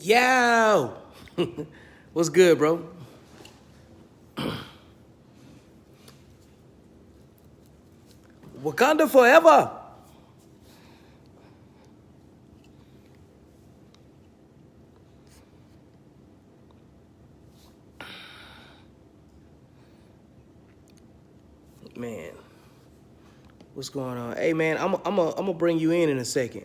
Yo! What's good, bro? Wakanda forever! Man, what's going on? Hey, man, I'm gonna bring you in a second.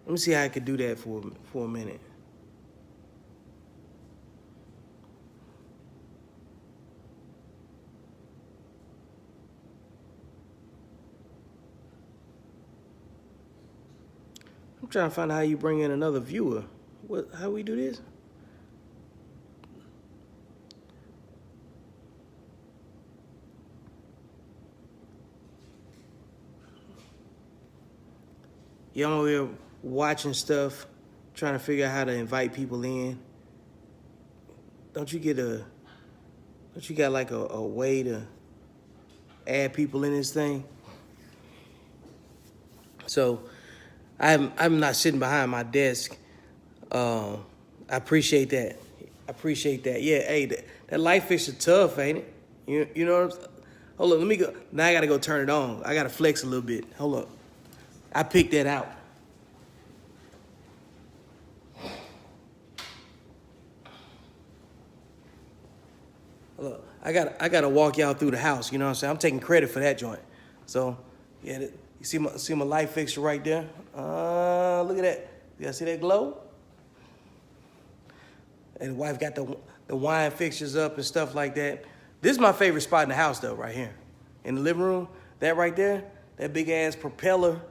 Let me see how I could do that for a minute. I'm trying to find out how you bring in another viewer. How we do this? Yeah, I'm over here watching stuff, trying to figure out how to invite people in. Don't you got like a way to add people in this thing? So I'm not sitting behind my desk. I appreciate that. Yeah, hey, that light fix is tough, ain't it? You know what I'm saying? Hold up, let me go. Now I gotta go turn it on. I gotta flex a little bit. Hold up. I picked that out. Hold up. I gotta walk y'all through the house. You know what I'm saying? I'm taking credit for that joint. So yeah, you see my light fixture right there. Look at that. You guys see that glow? And the wife got the wine fixtures up and stuff like that. This is my favorite spot in the house, though, right here. In the living room, that right there, that big-ass propeller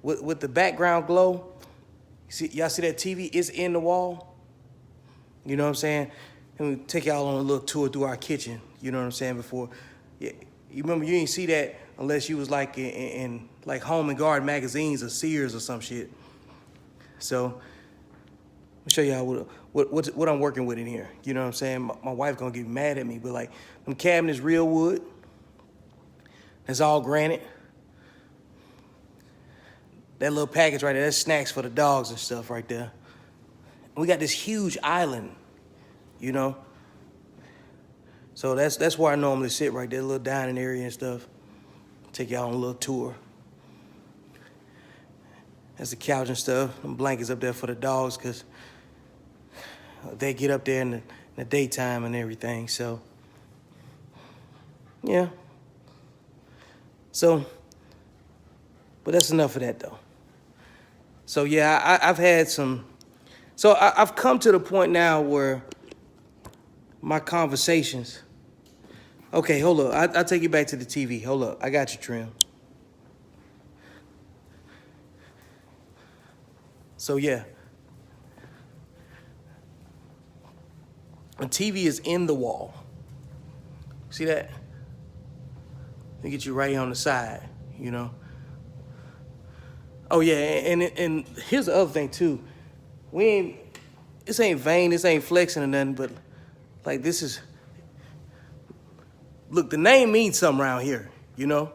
with the background glow. Y'all see that TV? It's in the wall. You know what I'm saying? And we take y'all on a little tour through our kitchen. You know what I'm saying? Before, yeah, you remember you didn't see that unless you was like in like Home and Garden magazines or Sears or some shit. So let me show y'all what I'm working with in here. You know what I'm saying? My wife gonna get mad at me, but like them cabinets, real wood. That's all granite. That little package right there, that's snacks for the dogs and stuff right there. And we got this huge island, you know? So that's where I normally sit right there, a little dining area and stuff. Take y'all on a little tour. That's the couch and stuff. Them blankets up there for the dogs, because they get up there in the daytime and everything, so. Yeah. So, but that's enough of that, though. So, yeah, I've had some. So, I've come to the point now where my conversations. Okay, hold up. I'll take you back to the TV. Hold up. I got you, Trim. So, yeah. The TV is in the wall. See that? Let me get you right here on the side, you know? Oh, yeah, and here's the other thing, too. This ain't vain, this ain't flexing or nothing, but, like, this is, look, the name means something around here, you know?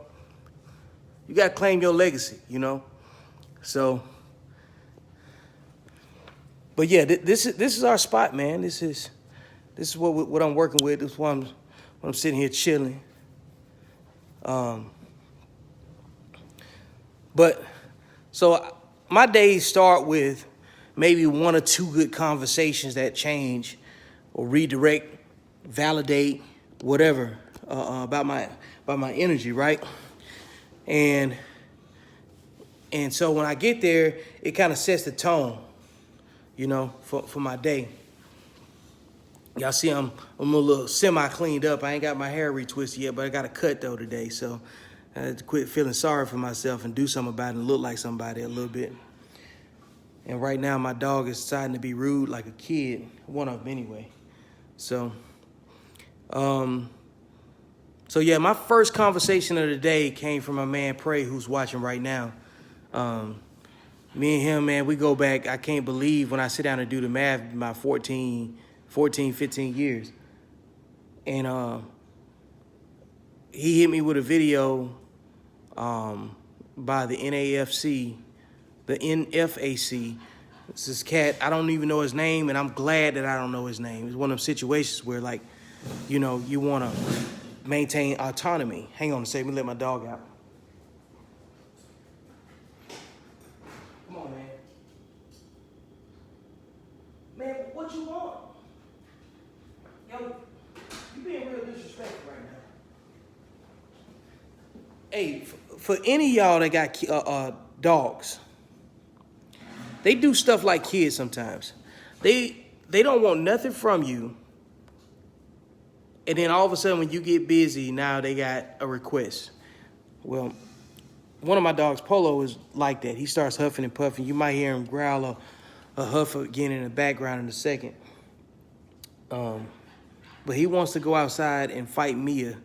You got to claim your legacy, you know? So, but, yeah, this is our spot, man. This is what I'm working with. This is why I'm sitting here chilling. But so my days start with maybe one or two good conversations that change or redirect, validate, whatever about my energy, right? And so when I get there, it kind of sets the tone, you know, for my day. Y'all see I'm a little semi-cleaned up. I ain't got my hair retwisted yet, but I got a cut, though, today. So I had to quit feeling sorry for myself and do something about it and look like somebody a little bit. And right now, my dog is deciding to be rude like a kid. One of them, anyway. So, yeah, my first conversation of the day came from my man, Prey, who's watching right now. Me and him, man, we go back. I can't believe when I sit down and do the math, my 14, 15 years. And he hit me with a video by the NAFC, the NFAC. It's this cat, I don't even know his name, and I'm glad that I don't know his name. It's one of them situations where, like, you know, you want to maintain autonomy. Hang on a second, let me let my dog out. Come on, man. Man, what you want? Yo, you being real disrespectful right now. Hey, for any of y'all that got dogs, they do stuff like kids sometimes. They don't want nothing from you, and then all of a sudden when you get busy, now they got a request. Well, one of my dogs, Polo, is like that. He starts huffing and puffing. You might hear him growl a huff again in the background in a second. But he wants to go outside and fight Mia.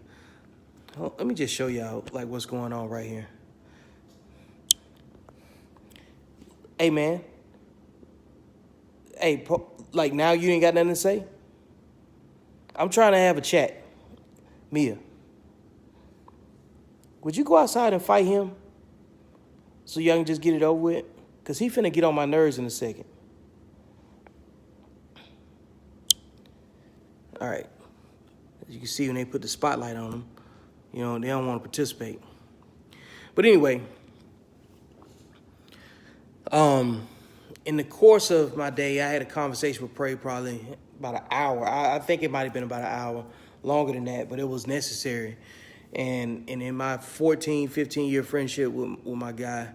Oh, let me just show y'all like what's going on right here. Hey, man. Hey, like now you ain't got nothing to say? I'm trying to have a chat. Mia, would you go outside and fight him so y'all can just get it over with? Because he finna get on my nerves in a second. All right. As you can see, when they put the spotlight on him, you know, they don't want to participate. But anyway, in the course of my day, I had a conversation with Prey probably about an hour. I think it might have been about an hour, longer than that, but it was necessary. And in my 14, 15-year friendship with my guy,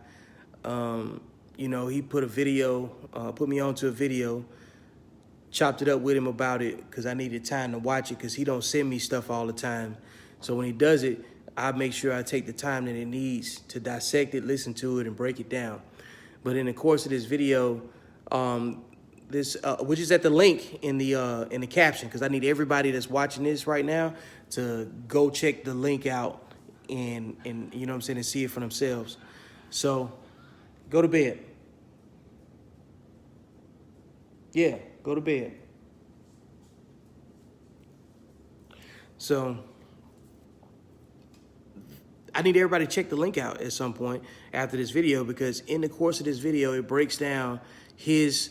you know, he put me onto a video, chopped it up with him about it because I needed time to watch it because he don't send me stuff all the time. So when he does it, I make sure I take the time that it needs to dissect it, listen to it, and break it down. But in the course of this video, which is at the link in the caption, because I need everybody that's watching this right now to go check the link out and you know what I'm saying, and see it for themselves. So go to bed. Yeah, go to bed. So I need everybody to check the link out at some point after this video, because in the course of this video, it breaks down his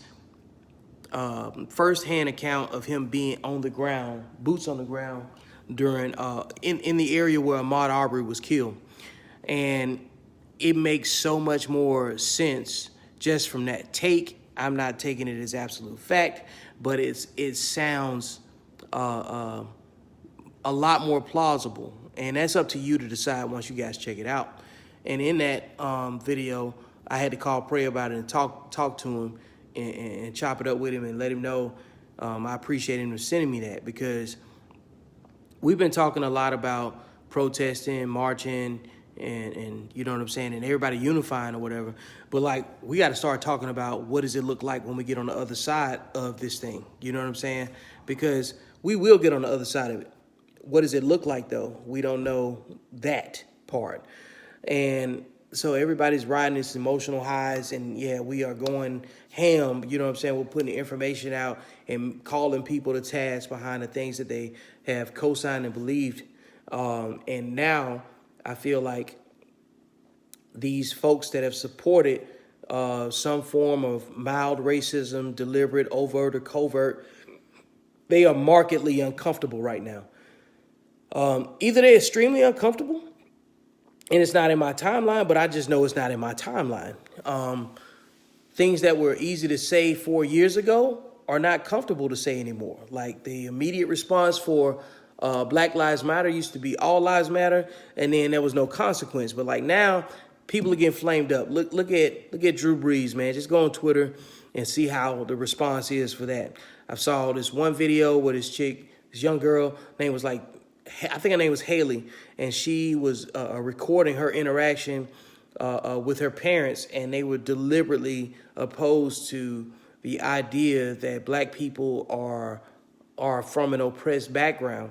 first-hand account of him being on the ground, boots on the ground, during in the area where Ahmad Arbery was killed. And it makes so much more sense just from that take. I'm not taking it as absolute fact, but it sounds a lot more plausible. And that's up to you to decide once you guys check it out. And in that video, I had to call Prey about it and talk to him and chop it up with him and let him know I appreciate him for sending me that, because we've been talking a lot about protesting, marching, and you know what I'm saying, and everybody unifying or whatever. But like, we got to start talking about what does it look like when we get on the other side of this thing. You know what I'm saying? Because we will get on the other side of it. What does it look like, though? We don't know that part. And so everybody's riding this emotional highs, and yeah, we are going ham, you know what I'm saying? We're putting the information out and calling people to task behind the things that they have co-signed and believed. And now I feel like these folks that have supported some form of mild racism, deliberate, overt, or covert, they are markedly uncomfortable right now. Either they're extremely uncomfortable and it's not in my timeline, but I just know it's not in my timeline. Things that were easy to say 4 years ago are not comfortable to say anymore. Like the immediate response for Black Lives Matter used to be All Lives Matter, and then there was no consequence. But like now, people are getting flamed up. Look at Drew Brees, man. Just go on Twitter and see how the response is for that. I saw this one video with this chick, this young girl, name was like, I think her name was Haley, and she was recording her interaction with her parents, and they were deliberately opposed to the idea that Black people are from an oppressed background.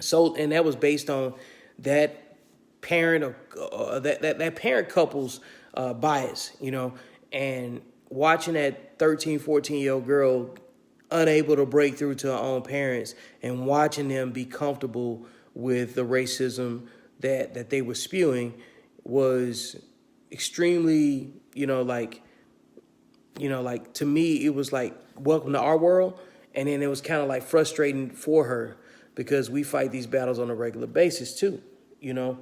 So, and that was based on that parent or that parent couple's bias, you know, and watching that 13, 14-year-old girl unable to break through to her own parents and watching them be comfortable with the racism that they were spewing, was extremely, like to me, it was like welcome to our world. And then it was kind of like frustrating for her because we fight these battles on a regular basis too, you know,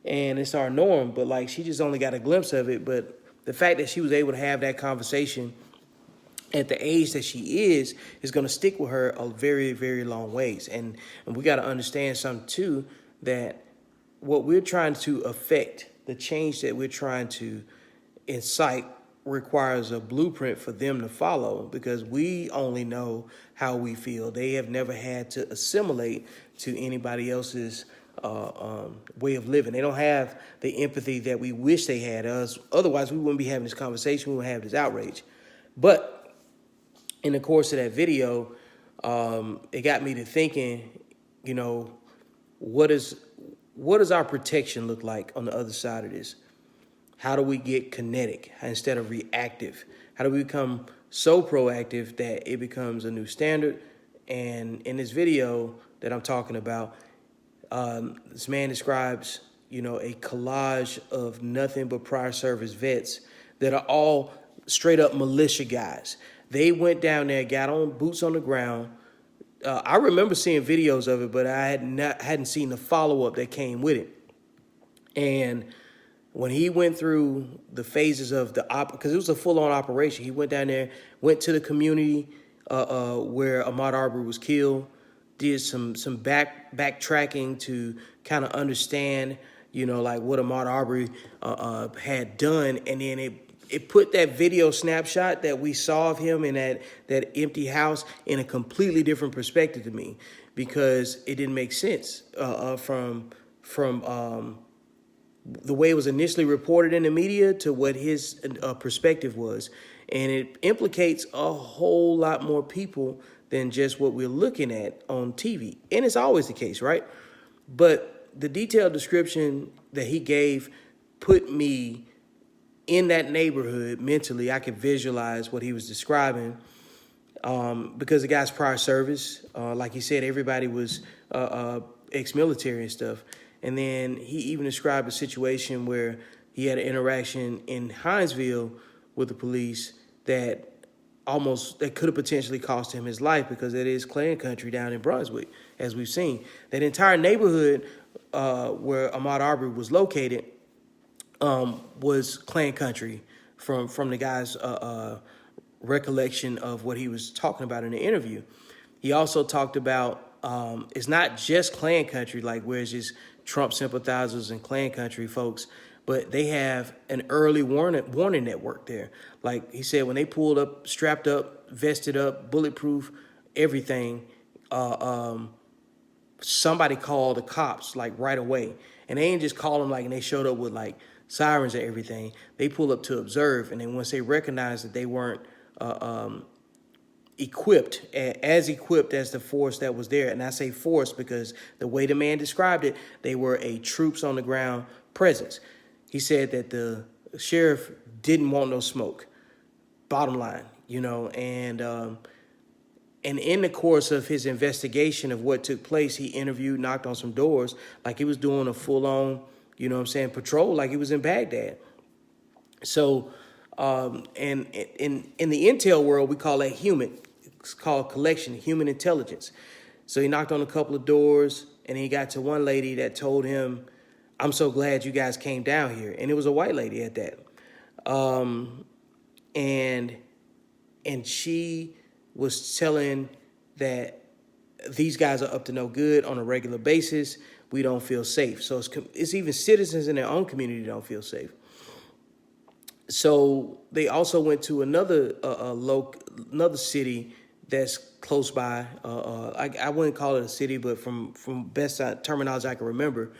and it's our norm. But like she just only got a glimpse of it. But the fact that she was able to have that conversation at the age that she is going to stick with her a very, very long ways. And we got to understand something too, that what we're trying to affect, the change that we're trying to incite, requires a blueprint for them to follow, because we only know how we feel. They have never had to assimilate to anybody else's way of living. They don't have the empathy that we wish they had us. Otherwise, we wouldn't be having this conversation. We wouldn't have this outrage. But in the course of that video, it got me to thinking, what does our protection look like on the other side of this? How do we get kinetic instead of reactive? How do we become so proactive that it becomes a new standard? And in this video that I'm talking about, this man describes, a collage of nothing but prior service vets that are all straight up militia guys. They went down there, got on boots on the ground. I remember seeing videos of it, but I hadn't seen the follow-up that came with it. And when he went through the phases of because it was a full-on operation, he went down there, went to the community where Ahmad Arbery was killed, did some backtracking to kind of understand, like what Ahmad Arbery had done, and then it put that video snapshot that we saw of him in that empty house in a completely different perspective to me, because it didn't make sense from the way it was initially reported in the media to what his perspective was. And it implicates a whole lot more people than just what we're looking at on TV. And it's always the case, right? But the detailed description that he gave put me in that neighborhood mentally. I could visualize what he was describing because the guy's prior service, like he said, everybody was ex-military and stuff. And then he even described a situation where he had an interaction in Hinesville with the police that could have potentially cost him his life, because it is Klan country down in Brunswick, as we've seen. That entire neighborhood where Ahmad Arbery was located was Klan country from the guy's recollection of what he was talking about in the interview. He also talked about it's not just Klan country, like where it's just Trump sympathizers and Klan country folks, but they have an early warning network there. Like he said, when they pulled up, strapped up, vested up, bulletproof, everything, somebody called the cops like right away. And they ain't just call them and they showed up with like sirens and everything. They pull up to observe, and then once they recognized that they weren't equipped as the force that was there, and I say force because the way the man described it, they were a troops on the ground presence. He said that the sheriff didn't want no smoke, bottom line, and in the course of his investigation of what took place, he interviewed, knocked on some doors, like he was doing a full-on, patrol, like he was in Baghdad. So, and in the intel world, we call that human. It's called collection, human intelligence. So he knocked on a couple of doors, and he got to one lady that told him, "I'm so glad you guys came down here." And it was a white lady at that. And she was telling that these guys are up to no good on a regular basis. We don't feel safe. So it's even citizens in their own community don't feel safe. So they also went to another city that's close by. I wouldn't call it a city, but from best terminology I can remember,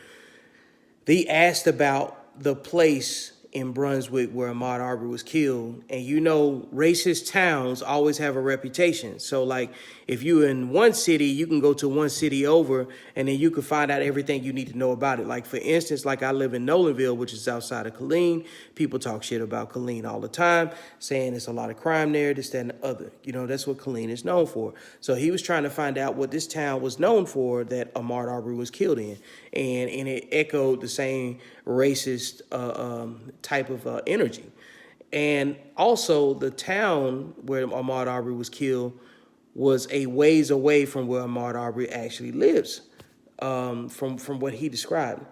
they asked about the place in Brunswick where Ahmad Arbery was killed. And you know, racist towns always have a reputation. So like if you're in one city, you can go to one city over and then you can find out everything you need to know about it. Like for instance, like I live in Nolanville, which is outside of Killeen. People talk shit about Killeen all the time, saying there's a lot of crime there, this, that, and the other. You know, that's what Killeen is known for. So he was trying to find out what this town was known for that Ahmad Arbery was killed in. And it echoed the same racist type of energy. And also the town where Ahmad Arbery was killed was a ways away from where Ahmad Arbery actually lives, from what he described.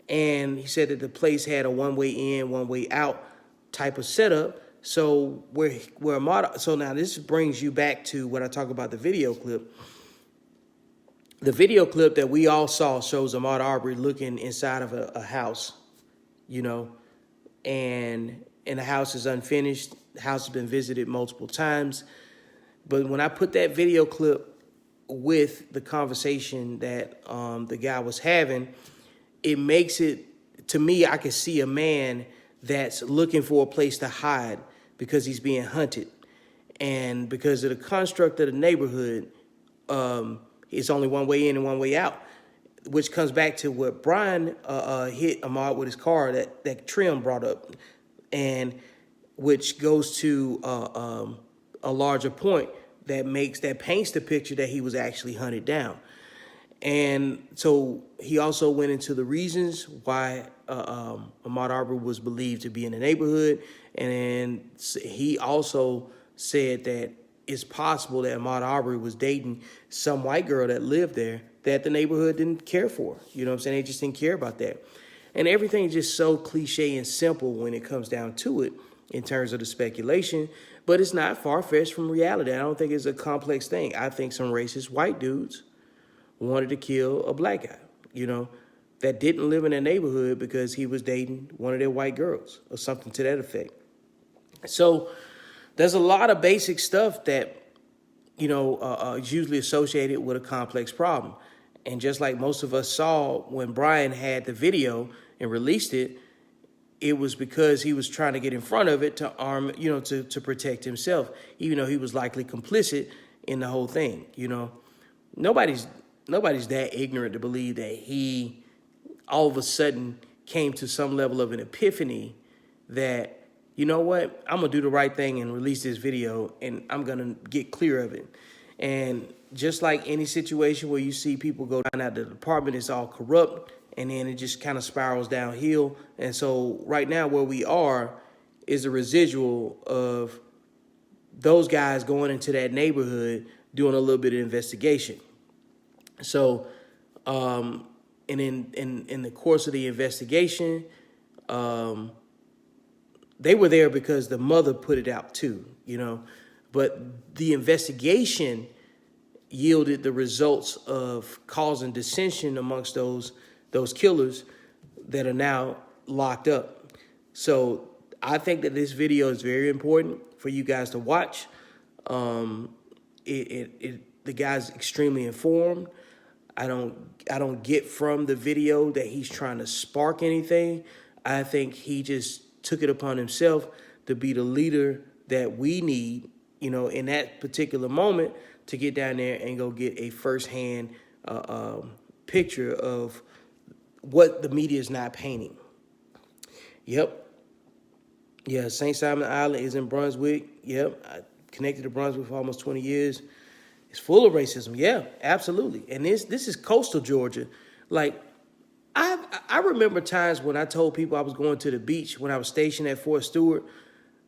And he said that the place had a one-way in, one-way out type of setup. So where Ahmad, so now this brings you back to what I talk about the video clip. The video clip that we all saw shows Ahmad Arbery looking inside of a house, you know, and the house is unfinished. The house has been visited multiple times. But when I put that video clip with the conversation that the guy was having, it makes it, to me, I can see a man that's looking for a place to hide because he's being hunted. And because of the construct of the neighborhood, it's only one way in and one way out, which comes back to what Brian hit Ahmad with his car that Trim brought up, and which goes to a larger point that paints the picture that he was actually hunted down. And so he also went into the reasons why Ahmad Arbery was believed to be in the neighborhood, and he also said that it's possible that Ahmad Arbery was dating some white girl that lived there that the neighborhood didn't care for. You know what I'm saying? They just didn't care about that. And everything's just so cliche and simple when it comes down to it in terms of the speculation, but it's not far-fetched from reality. I don't think it's a complex thing. I think some racist white dudes wanted to kill a black guy, you know, that didn't live in their neighborhood because he was dating one of their white girls or something to that effect. So there's a lot of basic stuff that, you know, is usually associated with a complex problem. And just like most of us saw when Brian had the video and released it, it was because he was trying to get in front of it to arm, you know, to protect himself, even though he was likely complicit in the whole thing. You know, nobody's that ignorant to believe that he all of a sudden came to some level of an epiphany that, you know what, I'm going to do the right thing and release this video and I'm going to get clear of it. And just like any situation where you see people go down at the department, it's all corrupt, and then it just kind of spirals downhill. And so right now where we are is a residual of those guys going into that neighborhood, doing a little bit of investigation. So, and in the course of the investigation, they were there because the mother put it out too, you know. But the investigation yielded the results of causing dissension amongst those killers that are now locked up. So I think that this video is very important for you guys to watch. The guy's extremely informed. I don't get from the video that he's trying to spark anything. I think he just took it upon himself to be the leader that we need, you know, in that particular moment, to get down there and go get a firsthand picture of what the media is not painting. Yep. Yeah, St. Simon Island is in Brunswick. Yep. I connected to Brunswick for almost 20 years. It's full of racism. Yeah, absolutely. And this is coastal Georgia. Like, I remember times when I told people I was going to the beach when I was stationed at Fort Stewart,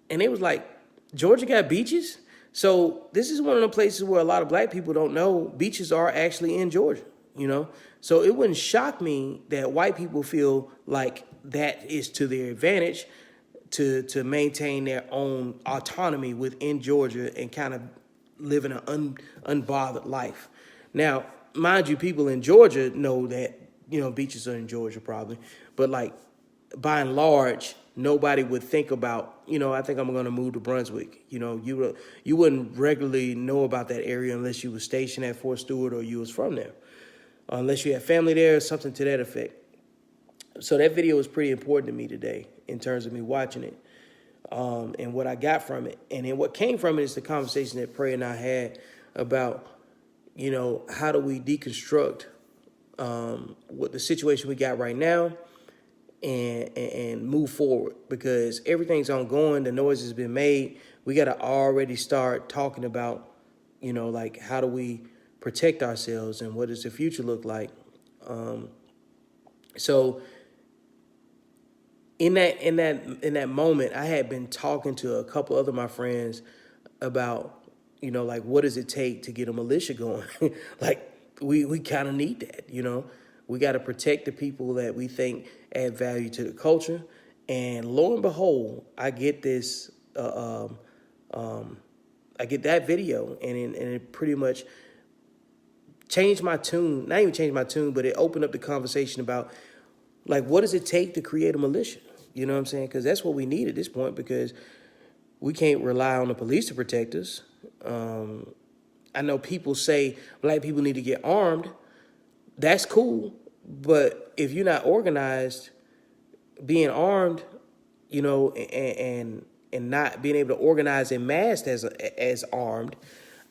and they was like, Georgia got beaches? So this is one of the places where a lot of black people don't know beaches are actually in Georgia, you know? So it wouldn't shock me that white people feel like that is to their advantage to maintain their own autonomy within Georgia and kind of living an unbothered life. Now, mind you, people in Georgia know that, you know, beaches are in Georgia probably, but like by and large, nobody would think about, you know, I think I'm going to move to Brunswick. You know, you wouldn't regularly know about that area unless you were stationed at Fort Stewart or you was from there, unless you had family there or something to that effect. So that video was pretty important to me today in terms of me watching it, and what I got from it. And then what came from it is the conversation that Prey and I had about, how do we deconstruct what the situation we got right now and move forward, because everything's ongoing. The noise has been made. We got to already start talking about, like, how do we protect ourselves and what does the future look like? So in that moment, I had been talking to a couple other my friends about, like, what does it take to get a militia going? Like, we kind of need that, We got to protect the people that we think add value to the culture. And lo and behold, I get this, I get that video, and it pretty much changed my tune. Not even changed my tune, but it opened up the conversation about, like, what does it take to create a militia? You know what I'm saying? Because that's what we need at this point, because we can't rely on the police to protect us. I know people say black people need to get armed. That's cool. But if you're not organized, being armed, and not being able to organize in mass as armed,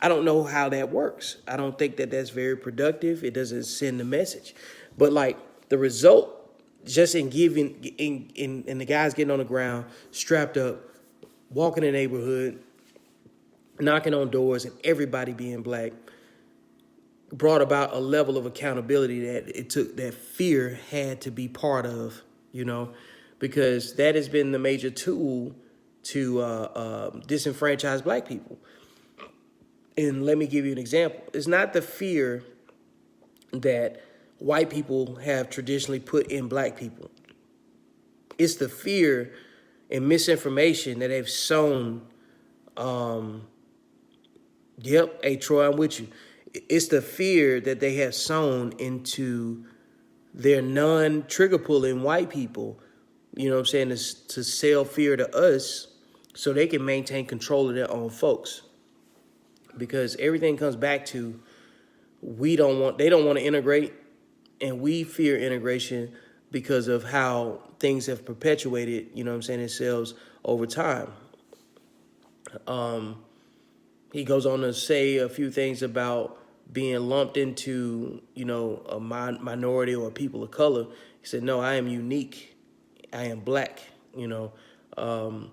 I don't know how that works. I don't think that that's very productive. It doesn't send the message. But like the result, just in giving, in the guys getting on the ground, strapped up, walking in the neighborhood, knocking on doors, and everybody being black, brought about a level of accountability that fear had to be part of, because that has been the major tool to disenfranchise black people. And let me give you an example. It's not the fear that white people have traditionally put in black people. It's the fear and misinformation that they've sown. Hey, Troy, I'm with you. It's the fear that they have sown into their non-trigger pulling white people, to sell fear to us so they can maintain control of their own folks. Because everything comes back to they don't want to integrate, and we fear integration because of how things have perpetuated, themselves over time. He goes on to say a few things about being lumped into, a minority or people of color. He said, no, I am unique. I am black, and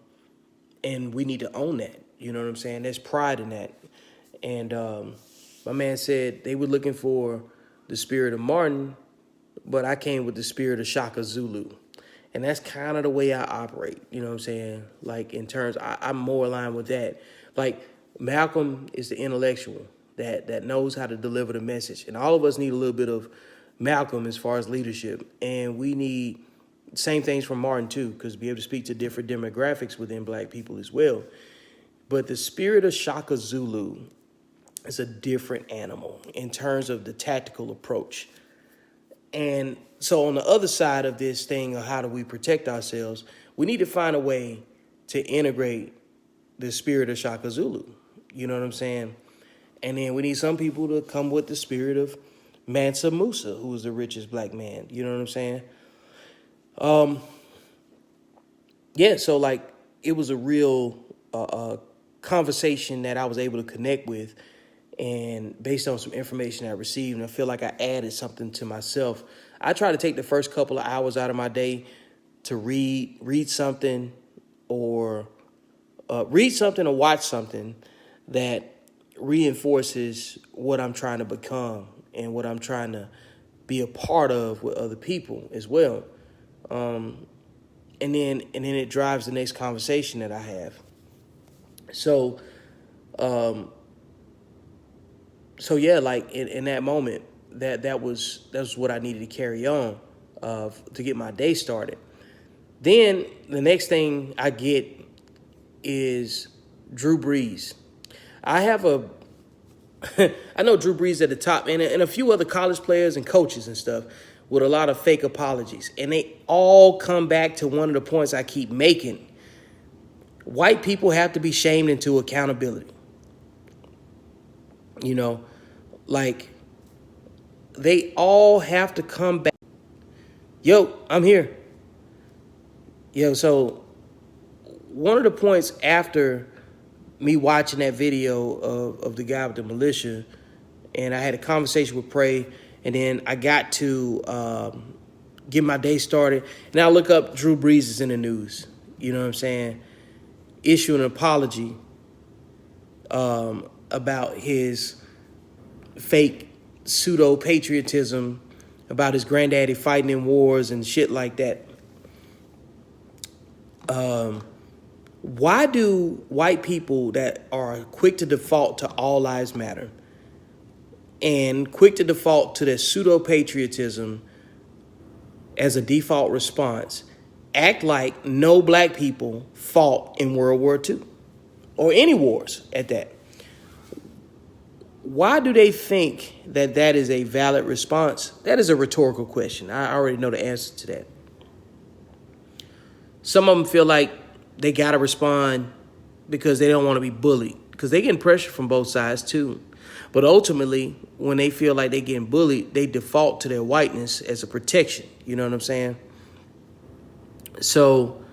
we need to own that. You know what I'm saying? There's pride in that. And my man said they were looking for the spirit of Martin, but I came with the spirit of Shaka Zulu. And that's kind of the way I operate, you know what I'm saying? Like, in terms, I'm more aligned with that. Like, Malcolm is the intellectual that knows how to deliver the message. And all of us need a little bit of Malcolm as far as leadership. And we need same things from Martin, too, because be able to speak to different demographics within black people as well. But the spirit of Shaka Zulu is a different animal in terms of the tactical approach. And so on the other side of this thing of how do we protect ourselves, we need to find a way to integrate the spirit of Shaka Zulu. You know what I'm saying? And then we need some people to come with the spirit of Mansa Musa, who was the richest black man. You know what I'm saying? So like it was a real conversation that I was able to connect with, and based on some information I received, and I feel like I added something to myself. I try to take the first couple of hours out of my day to read something or watch something that reinforces what I'm trying to become and what I'm trying to be a part of with other people as well. And then it drives the next conversation that I have. So yeah, like in that moment, that was what I needed to carry on to get my day started. Then the next thing I get is Drew Brees. I know Drew Brees at the top, and a few other college players and coaches and stuff with a lot of fake apologies. And they all come back to one of the points I keep making. White people have to be shamed into accountability. Like they all have to come back Yo, I'm here. Yo, so one of the points after me watching that video of the guy with the militia, and I had a conversation with Prey, and then I got to get my day started, and I look up Drew Brees is in the news. You know what I'm saying? Issue an apology about his fake pseudo-patriotism, about his granddaddy fighting in wars and shit like that. Why do white people that are quick to default to all lives matter and quick to default to their pseudo-patriotism as a default response act like no black people fought in World War II or any wars at that? Why do they think that that is a valid response? That is a rhetorical question. I already know the answer to that. Some of them feel like they got to respond because they don't want to be bullied, because they're getting pressure from both sides too. But ultimately, when they feel like they're getting bullied, they default to their whiteness as a protection. You know what I'm saying? So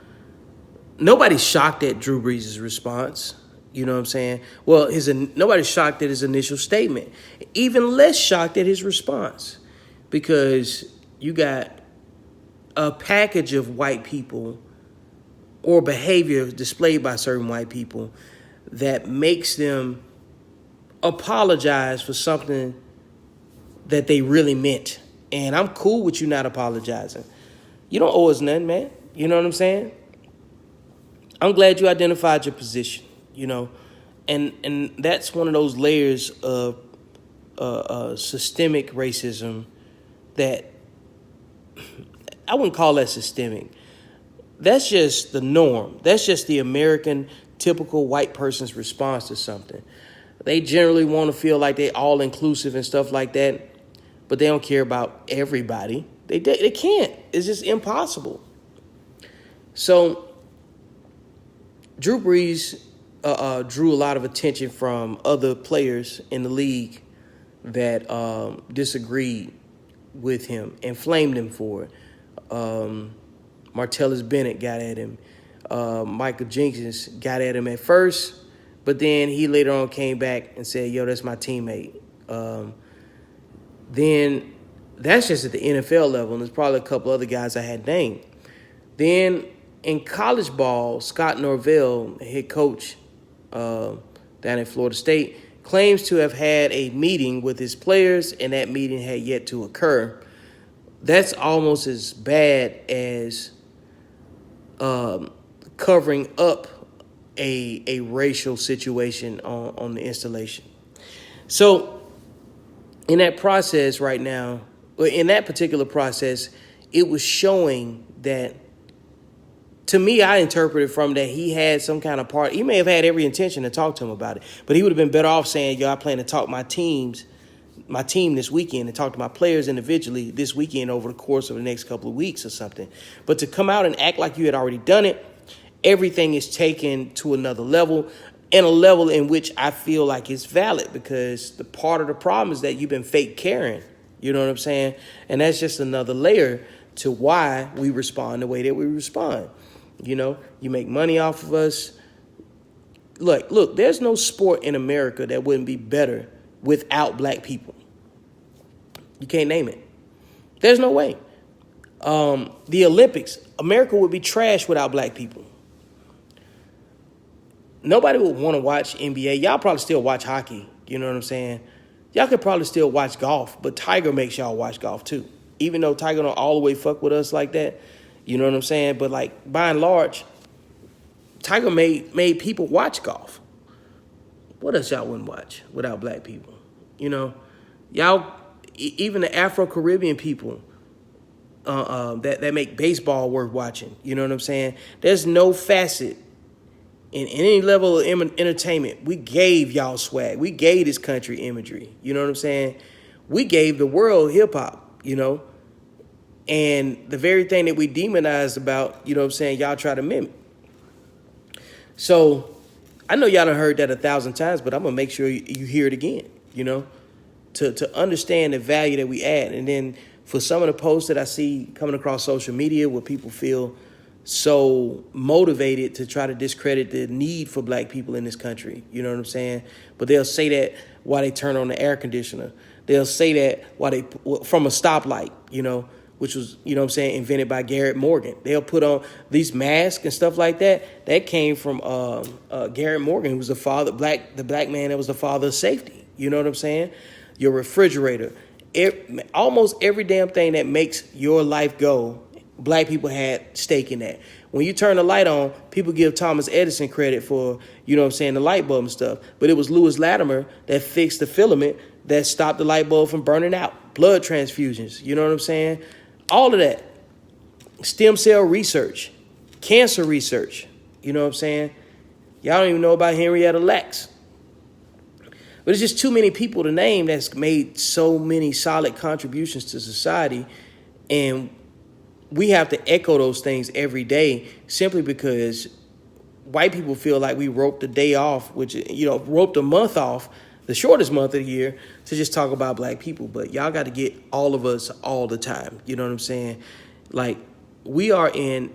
nobody's shocked at Drew Brees' response. You know what I'm saying? Well, nobody's shocked at his initial statement. Even less shocked at his response, because you got a package of white people or behavior displayed by certain white people that makes them apologize for something that they really meant. And I'm cool with you not apologizing. You don't owe us nothing, man. You know what I'm saying? I'm glad you identified your position, you know. And that's one of those layers of systemic racism that I wouldn't call that systemic. That's just the norm. That's just the American typical white person's response to something. They generally want to feel like they're all inclusive and stuff like that, but they don't care about everybody. They can't. It's just impossible. So Drew Brees drew a lot of attention from other players in the league that disagreed with him and flamed him for it. Martellus Bennett got at him. Michael Jenkins got at him at first, but then he later on came back and said, yo, that's my teammate. Then that's just at the NFL level, and there's probably a couple other guys I had named. Then in college ball, Scott Norvell, head coach down at Florida State, claims to have had a meeting with his players, and that meeting had yet to occur. That's almost as bad as covering up a racial situation on the installation. So in that process right now, in that particular process, it was showing that, to me, I interpreted from that he had some kind of part. He may have had every intention to talk to him about it, but he would have been better off saying, yo, I plan to talk my team this weekend and talk to my players individually this weekend over the course of the next couple of weeks or something. But to come out and act like you had already done it, everything is taken to another level, and a level in which I feel like it's valid, because the part of the problem is that you've been fake caring. You know what I'm saying? And that's just another layer to why we respond the way that we respond. You know, you make money off of us. Look, there's no sport in America that wouldn't be better without black people. You can't name it. There's no way. The Olympics, America would be trash without black people. Nobody would want to watch NBA. Y'all probably still watch hockey. You know what I'm saying? Y'all could probably still watch golf, but Tiger makes y'all watch golf too. Even though Tiger don't all the way fuck with us like that. You know what I'm saying? But like, by and large, Tiger made people watch golf. What else y'all wouldn't watch without black people? You know, y'all, even the Afro-Caribbean people that make baseball worth watching. You know what I'm saying? There's no facet in any level of entertainment. We gave y'all swag. We gave this country imagery. You know what I'm saying? We gave the world hip-hop, you know? And the very thing that we demonized about, you know what I'm saying, y'all try to mimic. So I know y'all done heard that 1,000 times, but I'm going to make sure you hear it again, you know, to understand the value that we add. And then for some of the posts that I see coming across social media where people feel so motivated to try to discredit the need for black people in this country. You know what I'm saying? But they'll say that while they turn on the air conditioner. They'll say that while they from a stoplight, which was, what I'm saying, invented by Garrett Morgan. They'll put on these masks and stuff like that. That came from Garrett Morgan, who was the black man that was the father of safety. You know what I'm saying? Your refrigerator. Almost every damn thing that makes your life go, black people had stake in that. When you turn the light on, people give Thomas Edison credit for, the light bulb and stuff. But it was Lewis Latimer that fixed the filament that stopped the light bulb from burning out. Blood transfusions, you know what I'm saying? All of that. Stem cell research, cancer research, you know what I'm saying? Y'all don't even know about Henrietta Lacks. But it's just too many people to name that's made so many solid contributions to society. And we have to echo those things every day simply because white people feel like we roped a day off, which, roped a month off, the shortest month of the year, to just talk about black people. But y'all got to get all of us all the time. You know what I'm saying? Like, we are in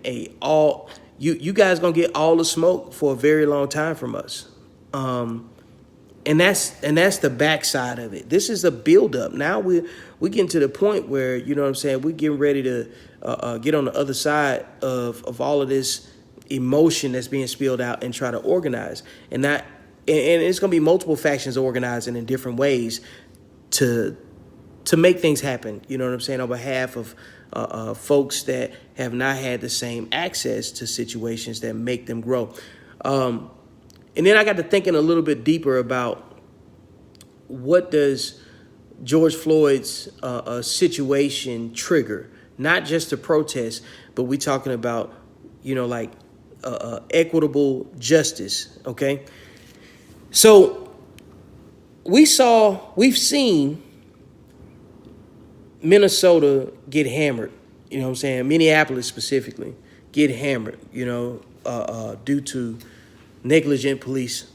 you guys going to get all the smoke for a very long time from us. And that's the backside of it. This is a buildup. Now we're getting to the point where, we're getting ready to get on the other side of all of this emotion that's being spilled out and try to organize. And it's going to be multiple factions organizing in different ways to make things happen. You know what I'm saying? On behalf of folks that have not had the same access to situations that make them grow. And then I got to thinking a little bit deeper about what does George Floyd's situation trigger? Not just a protest, but we talking about, equitable justice, okay? So we've seen Minnesota get hammered, you know what I'm saying? Minneapolis specifically get hammered, due to negligent police.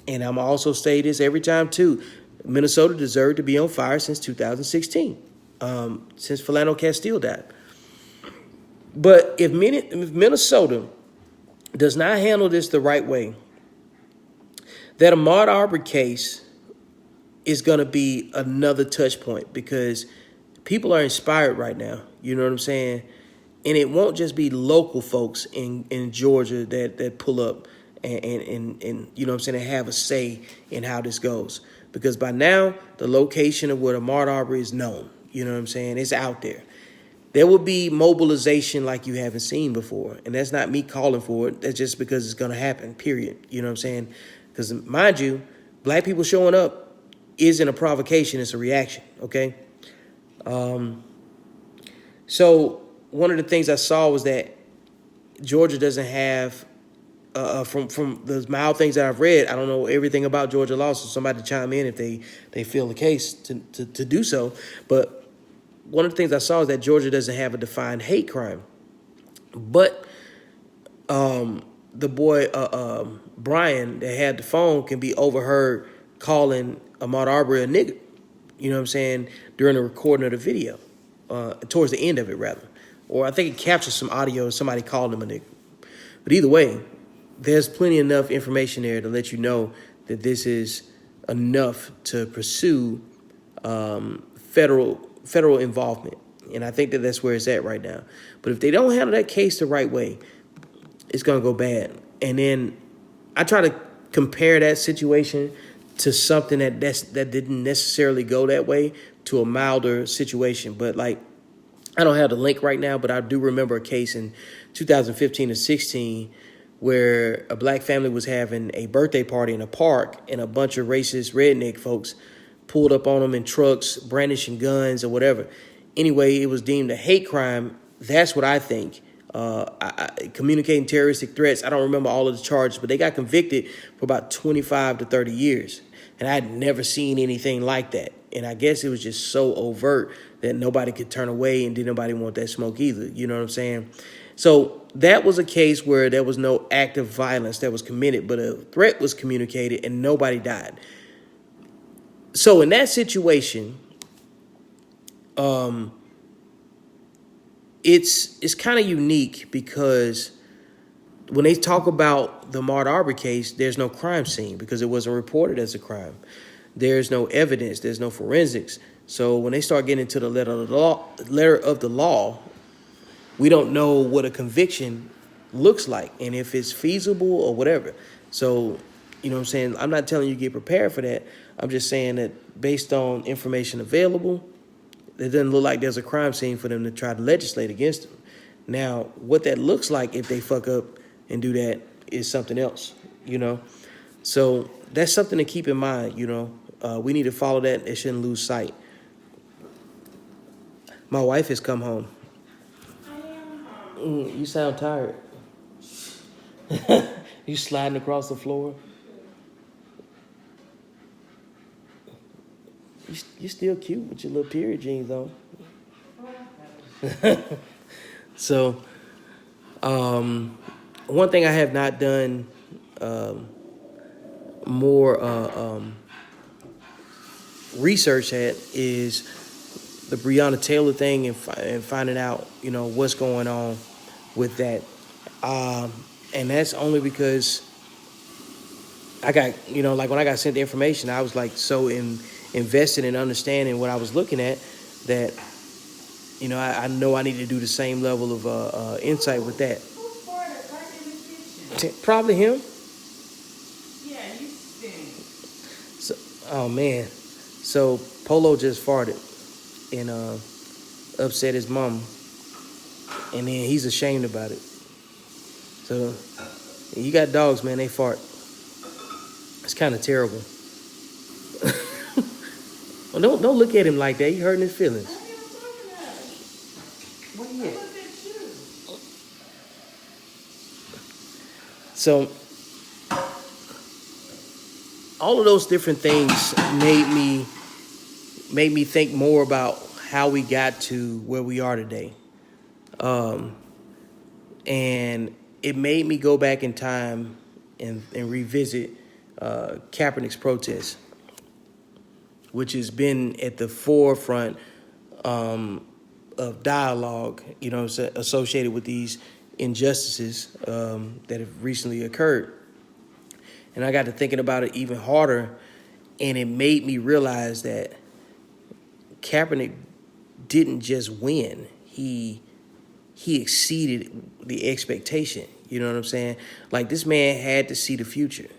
And I'm also say this every time too. Minnesota deserved to be on fire since 2016, since Philando Castile died. But if Minnesota does not handle this the right way, that Ahmad Arbery case is going to be another touch point because people are inspired right now. You know what I'm saying? And it won't just be local folks in Georgia that pull up and you know what I'm saying, and have a say in how this goes. Because by now, the location of where Ahmaud Arbery is known. You know what I'm saying? It's out there. There will be mobilization like you haven't seen before. And that's not me calling for it. That's just because it's going to happen, period. You know what I'm saying? Because mind you, black people showing up isn't a provocation. It's a reaction, okay? So one of the things I saw was that Georgia doesn't have, from the mild things that I've read, I don't know everything about Georgia law, so somebody chime in if they feel the case to do so. But one of the things I saw is that Georgia doesn't have a defined hate crime. But the boy, Brian, that had the phone can be overheard calling Ahmaud Arbery a nigger. You know what I'm saying? During the recording of the video, towards the end of it, rather. Or I think it captures some audio of somebody calling him a nigger. But either way, there's plenty enough information there to let you know that this is enough to pursue federal involvement. And I think that that's where it's at right now. But if they don't handle that case the right way, it's going to go bad. And then I try to compare that situation to something that didn't necessarily go that way, to a milder situation. But like, I don't have the link right now, but I do remember a case in 2015 or 16 where a black family was having a birthday party in a park and a bunch of racist redneck folks pulled up on them in trucks, brandishing guns or whatever. Anyway, it was deemed a hate crime. That's what I think. Communicating terroristic threats. I don't remember all of the charges, but they got convicted for about 25 to 30 years. And I had never seen anything like that. And I guess it was just so overt that nobody could turn away and didn't nobody want that smoke either. You know what I'm saying? So that was a case where there was no act of violence that was committed, but a threat was communicated and nobody died. So in that situation, it's kind of unique because when they talk about the Ahmad Arbery case, there's no crime scene because it wasn't reported as a crime. There's no evidence. There's no forensics. So when they start getting into the letter of the law, we don't know what a conviction looks like and if it's feasible or whatever. So, you know what I'm saying? I'm not telling you get prepared for that. I'm just saying that based on information available, it doesn't look like there's a crime scene for them to try to legislate against them. Now, what that looks like if they fuck up and do that is something else, you know? So that's something to keep in mind, you know? We need to follow that. It shouldn't lose sight. My wife has come home. You sound tired. You sliding across the floor. You're still cute with your little period jeans on. So, one thing I have not done more research at is the Breonna Taylor thing and finding out, you know, what's going on with that. And that's only because I got, you know, like when I got sent the information, I was like so invested in understanding what I was looking at that, you know, I know I need to do the same level of insight with that. Who farted right in the kitchen? Probably him. Yeah, you stink. So, oh man, so Polo just farted and upset his mom, and then he's ashamed about it. So you got dogs, man, they fart. It's kind of terrible. Well, don't look at him like that. You hurting his feelings. I ain't looking at it. What are you I at? looked at you. So all of those different things made me think more about how we got to where we are today. And it made me go back in time and revisit Kaepernick's protest, which has been at the forefront of dialogue, you know, associated with these injustices that have recently occurred. And I got to thinking about it even harder, and it made me realize that Kaepernick didn't just win. He exceeded the expectation. You know what I'm saying? Like, this man had to see the future.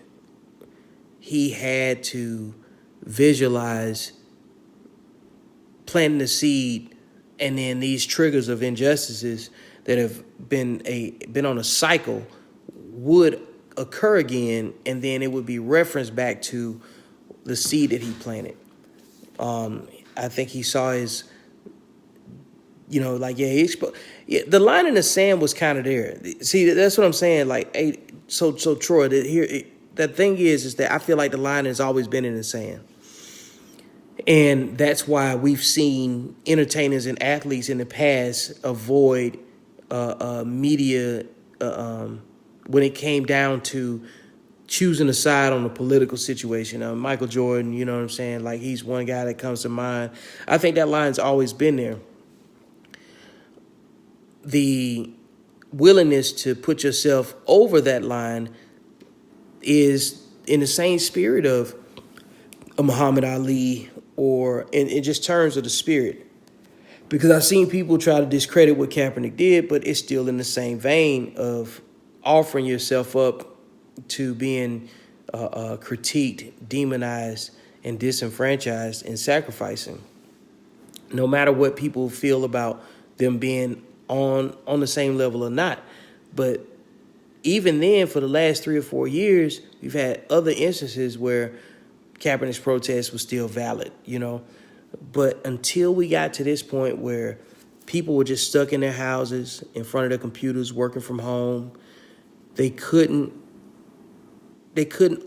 He had to visualize planting the seed, and then these triggers of injustices that have been on a cycle would occur again, and then it would be referenced back to the seed that he planted. I think he saw his, you know, like, the line in the sand was kind of there. See, that's what I'm saying. Like, hey, so Troy, the thing is that I feel like the line has always been in the sand. And that's why we've seen entertainers and athletes in the past avoid media when it came down to choosing a side on a political situation. Michael Jordan, you know what I'm saying? Like, he's one guy that comes to mind. I think that line's always been there. The willingness to put yourself over that line is in the same spirit of a Muhammad Ali, or in just terms of the spirit. Because I've seen people try to discredit what Kaepernick did, but it's still in the same vein of offering yourself up to being critiqued, demonized, and disenfranchised and sacrificing. No matter what people feel about them being on the same level or not. But even then, for the last 3 or 4 years, we've had other instances where Kaepernick's protest was still valid, you know. But until we got to this point where people were just stuck in their houses, in front of their computers, working from home, they couldn't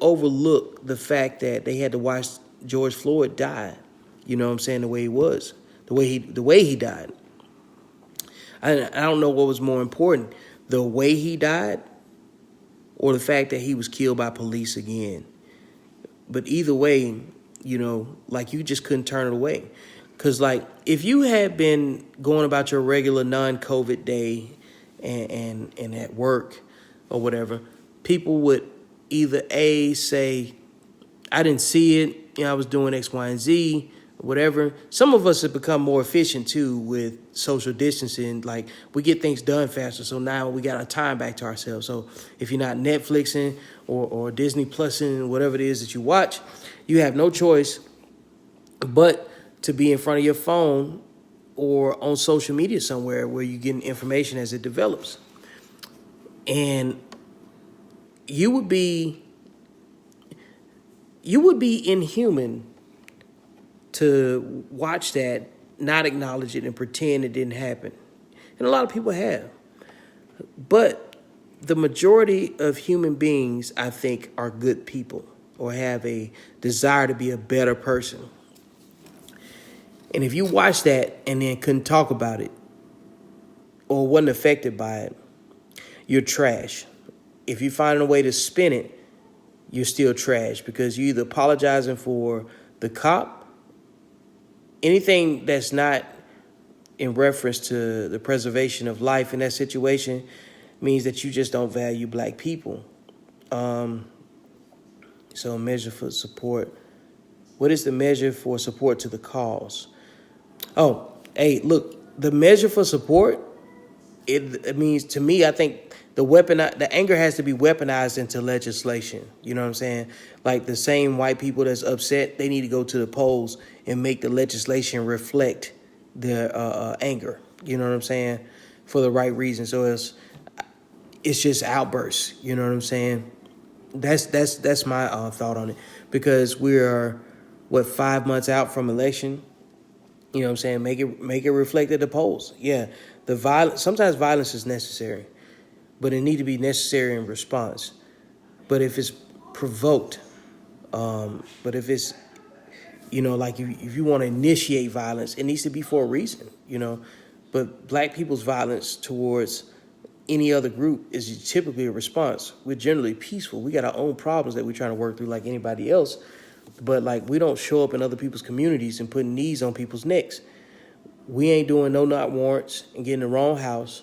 overlook the fact that they had to watch George Floyd die. You know what I'm saying? The way he was, the way he died. I don't know what was more important, the way he died or the fact that he was killed by police again. But either way, you know, like, you just couldn't turn it away. Because, like, if you had been going about your regular non-COVID day and at work or whatever, people would either A, say, I didn't see it, I was doing X, Y, and Z, whatever. Some of us have become more efficient, too, with social distancing. Like, we get things done faster, so now we got our time back to ourselves. So if you're not Netflixing or Disney Plusing, whatever it is that you watch, you have no choice but to be in front of your phone or on social media somewhere where you're getting information as it develops. And you would be inhuman to watch that, not acknowledge it, and pretend it didn't happen. And a lot of people have. But the majority of human beings, I think, are good people or have a desire to be a better person. And if you watch that and then couldn't talk about it or wasn't affected by it, you're trash. If you find a way to spin it, you're still trash because you're either apologizing for the cop, anything that's not in reference to the preservation of life in that situation means that you just don't value black people. So measure for support. What is the measure for support to the cause? Oh, hey, look, the measure for support, it means, to me, I think the anger has to be weaponized into legislation. You know what I'm saying? Like the same white people that's upset, they need to go to the polls and make the legislation reflect their anger. You know what I'm saying? For the right reason. So it's just outbursts. You know what I'm saying? That's my thought on it. Because we are, 5 months out from election? You know what I'm saying? Make it reflect at the polls. Yeah, sometimes violence is necessary, but it need to be necessary in response. But if it's provoked, but if it's, like if you want to initiate violence, it needs to be for a reason, But black people's violence towards any other group is typically a response. We're generally peaceful. We got our own problems that we're trying to work through like anybody else. But, like, we don't show up in other people's communities and putting knees on people's necks. We ain't doing no-knock warrants and getting the wrong house.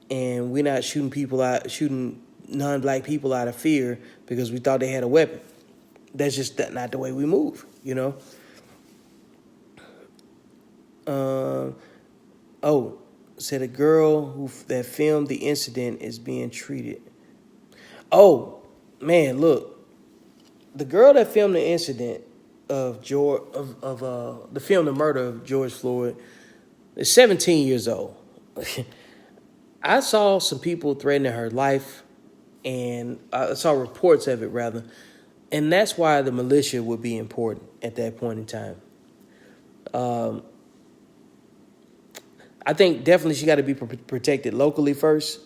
And we're not shooting non-black people out of fear because we thought they had a weapon. That's just not the way we move, Said a girl that filmed the incident is being treated. Oh, man, look. The girl that filmed the incident of the murder of George Floyd is 17 years old. I saw some people threatening her life, and I saw reports of it rather, and that's why the militia would be important at that point in time. I think definitely she got to be protected locally first.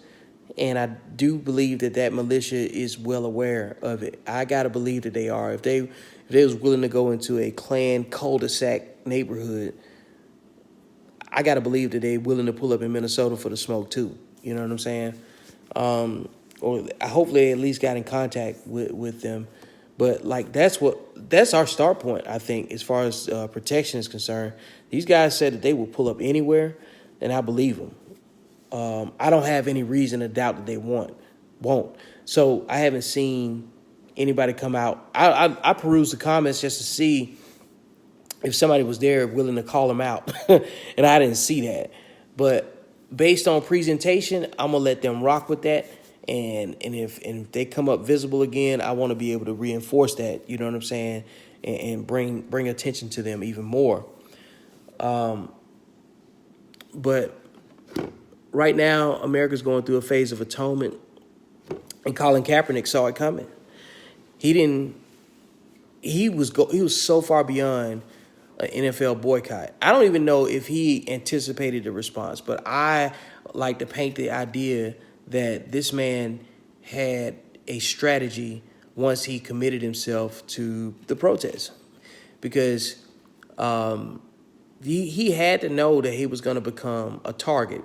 And I do believe that militia is well aware of it. I gotta believe that they are. If they was willing to go into a Klan cul-de-sac neighborhood, I gotta believe that they willing to pull up in Minnesota for the smoke too. You know what I'm saying? Or hopefully they at least got in contact with them. But like that's our start point. I think as far as protection is concerned, these guys said that they will pull up anywhere, and I believe them. I don't have any reason to doubt that they won't. So I haven't seen anybody come out. I perused the comments just to see if somebody was there willing to call them out, and I didn't see that. But based on presentation, I'm gonna let them rock with that. And if they come up visible again, I want to be able to reinforce that. You know what I'm saying? And bring attention to them even more. But right now, America's going through a phase of atonement, and Colin Kaepernick saw it coming. He was so far beyond an NFL boycott. I don't even know if he anticipated the response, but I like to paint the idea that this man had a strategy once he committed himself to the protest, because he had to know that he was going to become a target.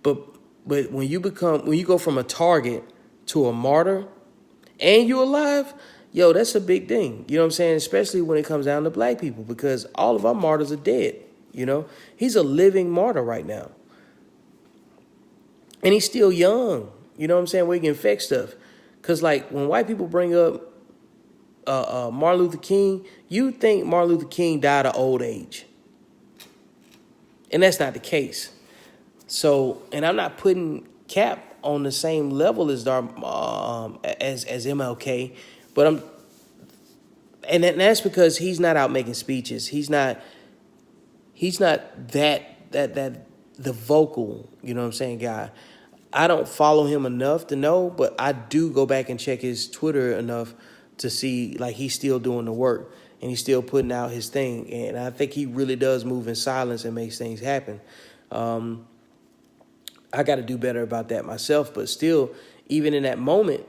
But when you go from a target to a martyr, and you're alive, yo, that's a big thing. You know what I'm saying? Especially when it comes down to black people, because all of our martyrs are dead. You know, he's a living martyr right now. And he's still young. You know what I'm saying? Where he can affect stuff. Because, like, when white people bring up Martin Luther King, you think Martin Luther King died of old age. And that's not the case. So, and I'm not putting Cap on the same level as as MLK, but and that's because he's not out making speeches. He's not that the vocal, you know what I'm saying, guy. I don't follow him enough to know, but I do go back and check his Twitter enough to see, like, he's still doing the work and he's still putting out his thing. And I think he really does move in silence and makes things happen. I got to do better about that myself. But still, even in that moment,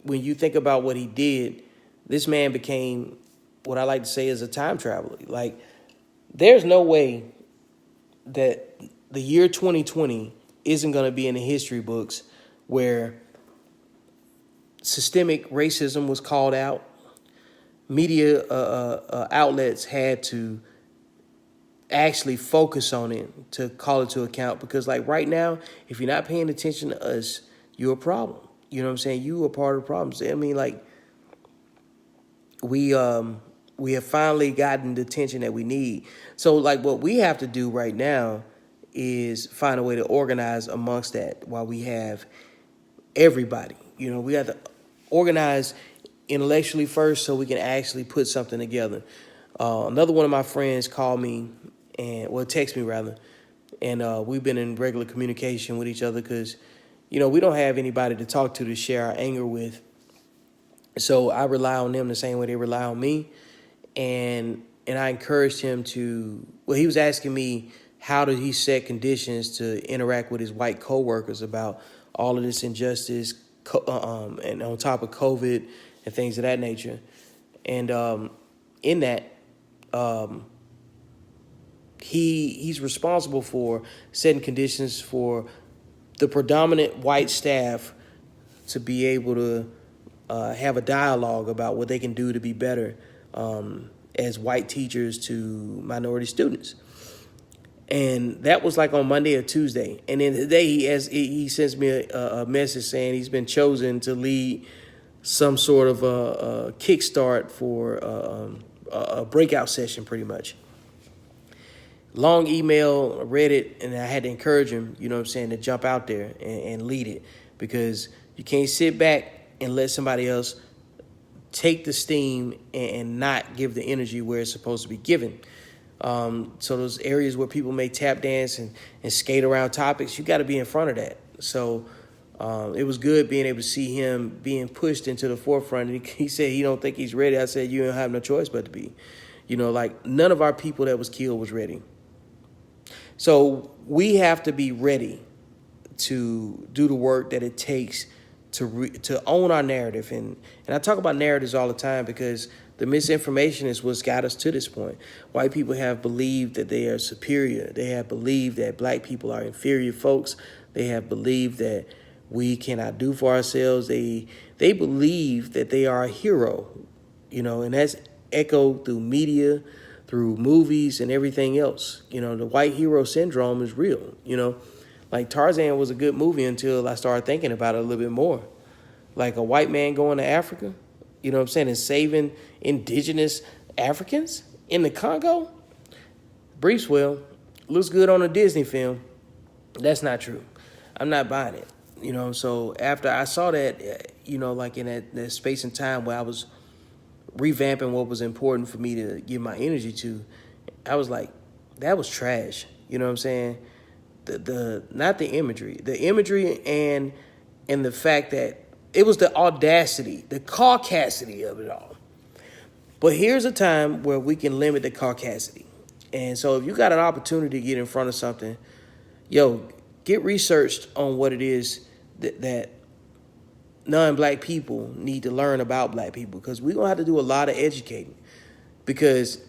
when you think about what he did, this man became what I like to say is a time traveler. Like, there's no way that the year 2020 isn't going to be in the history books where systemic racism was called out. Media outlets had to actually focus on it to call it to account, because, like, right now, if you're not paying attention to us, you're a problem. You know what I'm saying? You are part of the problem. I mean, like, we have finally gotten the attention that we need. So, like, what we have to do right now is find a way to organize amongst that while we have everybody. You know, we have to organize intellectually first so we can actually put something together. Another one of my friends called me, text me rather, and we've been in regular communication with each other because, you know, we don't have anybody to talk to share our anger with. So I rely on them the same way they rely on me. And I encouraged him to, he was asking me how did he set conditions to interact with his white coworkers about all of this injustice and on top of COVID and things of that nature. And in that, he's responsible for setting conditions for the predominant white staff to be able to have a dialogue about what they can do to be better as white teachers to minority students. And that was like on Monday or Tuesday. And then today he sends me a message saying he's been chosen to lead some sort of a kickstart for a breakout session, pretty much. Long email, read it, and I had to encourage him, you know what I'm saying, to jump out there and lead it, because you can't sit back and let somebody else take the steam and not give the energy where it's supposed to be given. So those areas where people may tap dance and skate around topics, you got to be in front of that. So it was good being able to see him being pushed into the forefront. And he said he don't think he's ready. I said, you don't have no choice but to be. You know, like, none of our people that was killed was ready. So we have to be ready to do the work that it takes to own our narrative. And I talk about narratives all the time because the misinformation is what's got us to this point. White people have believed that they are superior. They have believed that black people are inferior folks. They have believed that we cannot do for ourselves. They believe that they are a hero, you know, and that's echoed through media, through movies and everything else. You know, the white hero syndrome is real, you know. Like, Tarzan was a good movie until I started thinking about it a little bit more. Like, a white man going to Africa, you know what I'm saying, and saving indigenous Africans in the Congo? Briefs well, looks good on a Disney film. That's not true. I'm not buying it. You know, so after I saw that, you know, like in that space and time where I was revamping what was important for me to give my energy to, I was like, that was trash. You know what I'm saying? Not the imagery and the fact that it was the audacity, the caucasity of it all. But here's a time where we can limit the caucasity. And so if you got an opportunity to get in front of something, get researched on what it is that non-black people need to learn about black people, because we're going to have to do a lot of educating, because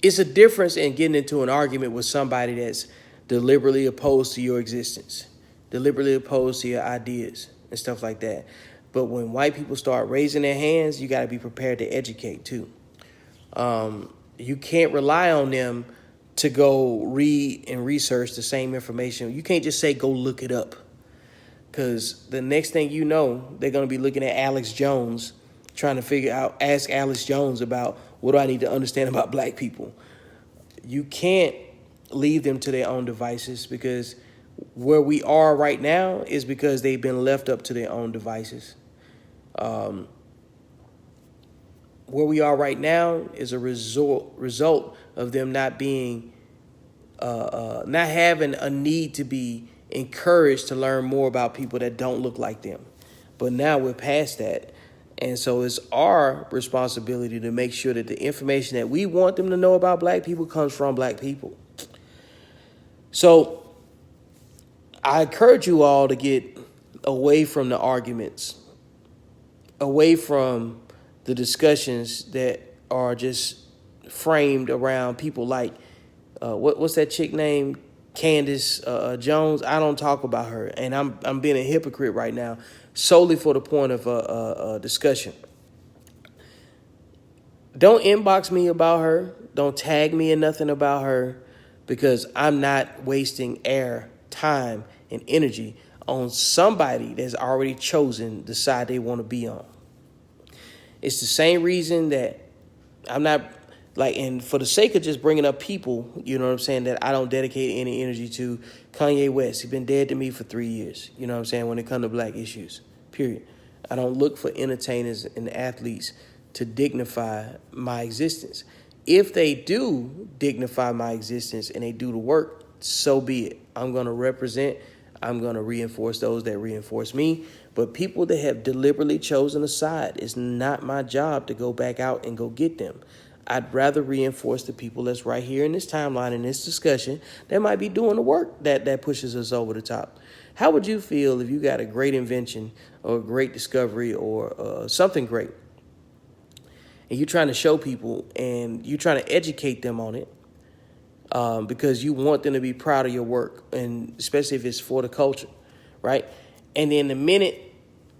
it's a difference in getting into an argument with somebody that's deliberately opposed to your existence, deliberately opposed to your ideas and stuff like that. But when white people start raising their hands, you got to be prepared to educate too. You can't rely on them to go read and research the same information. You can't just say, go look it up. Because the next thing you know, they're going to be looking at Alex Jones, trying to ask Alex Jones about what do I need to understand about black people. You can't leave them to their own devices, because where we are right now is because they've been left up to their own devices. Where we are right now is a result of them not being, not having a need to be encouraged to learn more about people that don't look like them. But now we're past that. And so it's our responsibility to make sure that the information that we want them to know about black people comes from black people. So I encourage you all to get away from the arguments, away from the discussions that are just framed around people like, what's that chick named? Candace Jones. I don't talk about her, and I'm being a hypocrite right now, solely for the point of discussion. Don't inbox me about her. Don't tag me in nothing about her, because I'm not wasting air, time, and energy on somebody that's already chosen the side they want to be on. It's the same reason that I'm not, and for the sake of just bringing up people, you know what I'm saying, that I don't dedicate any energy to. Kanye West, he's been dead to me for 3 years, you know what I'm saying, when it comes to black issues, period. I don't look for entertainers and athletes to dignify my existence. If they do dignify my existence and they do the work, so be it. I'm going to represent, I'm going to reinforce those that reinforce me. But people that have deliberately chosen a side, it's not my job to go back out and go get them. I'd rather reinforce the people that's right here in this timeline, in this discussion, that might be doing the work that pushes us over the top. How would you feel if you got a great invention or a great discovery or something great, and you're trying to show people and you're trying to educate them on it because you want them to be proud of your work, and especially if it's for the culture, right? And then the minute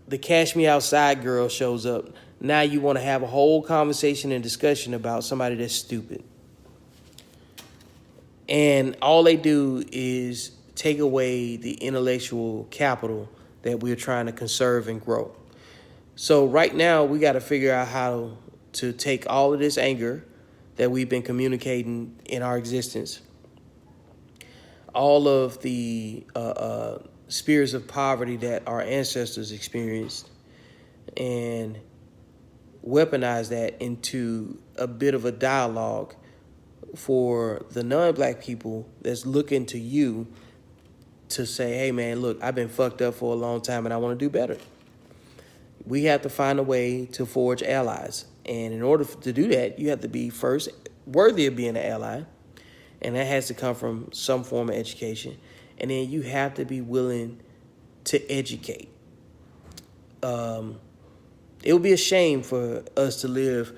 the Cash Me Outside girl shows up, now you want to have a whole conversation and discussion about somebody that's stupid. And all they do is take away the intellectual capital that we're trying to conserve and grow. So right now, we got to figure out how to take all of this anger that we've been communicating in our existence, all of the spheres of poverty that our ancestors experienced, and weaponize that into a bit of a dialogue for the non-black people that's looking to you to say, hey, man, look, I've been fucked up for a long time and I want to do better. We have to find a way to forge allies. And in order to do that, you have to be first worthy of being an ally. And that has to come from some form of education. And then you have to be willing to educate. It would be a shame for us to live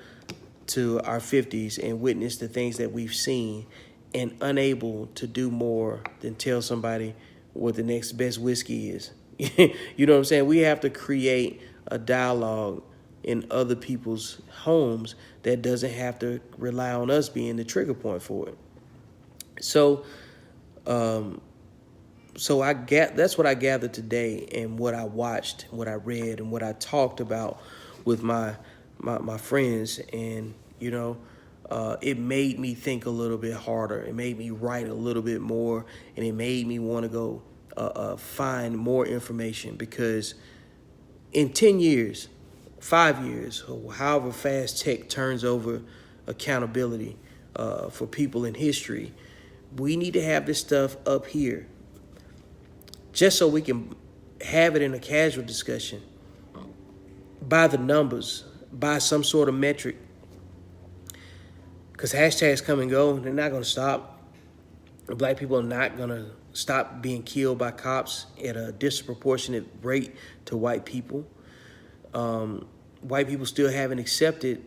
to our 50s and witness the things that we've seen and unable to do more than tell somebody what the next best whiskey is. You know what I'm saying? We have to create a dialogue in other people's homes that doesn't have to rely on us being the trigger point for it. So that's what I gathered today, and what I watched, what I read, and what I talked about with my friends. And, you know, it made me think a little bit harder. It made me write a little bit more, and it made me want to go find more information, because in 10 years, 5 years, or however fast tech turns over accountability for people in history, we need to have this stuff up here just so we can have it in a casual discussion by the numbers, by some sort of metric. Because hashtags come and go. They're not going to stop. Black people are not going to stop being killed by cops at a disproportionate rate to white people. White people still haven't accepted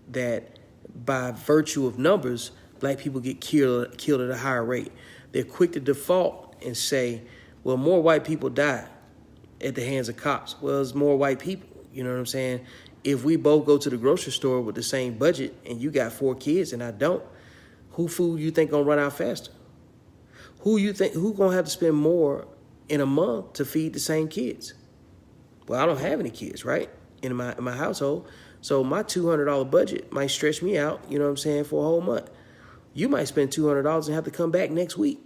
that by virtue of numbers, black people get killed at a higher rate. They're quick to default and say, well, more white people die at the hands of cops. Well, it's more white people. You know what I'm saying? If we both go to the grocery store with the same budget and you got 4 kids and I don't, who food you think gonna run out faster? Who gonna have to spend more in a month to feed the same kids? Well, I don't have any kids, right? In my household. So my $200 budget might stretch me out, you know what I'm saying, for a whole month. You might spend $200 and have to come back next week.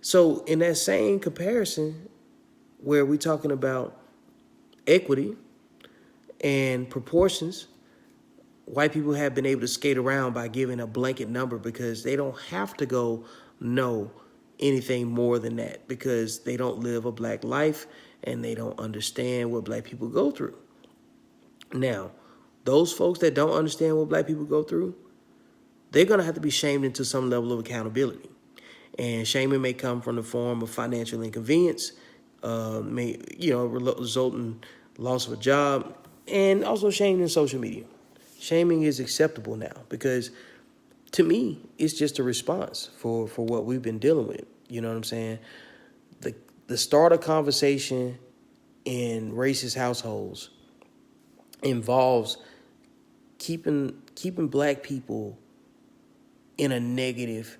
So in that same comparison, where we're talking about equity and proportions, white people have been able to skate around by giving a blanket number because they don't have to go know anything more than that because they don't live a black life and they don't understand what black people go through. Now, those folks that don't understand what black people go through, they're going to have to be shamed into some level of accountability. And shaming may come from the form of financial inconvenience, may result in loss of a job, and also shaming in social media. Shaming is acceptable now because, to me, it's just a response for what we've been dealing with. You know what I'm saying? The start of conversation in racist households involves keeping black people in a negative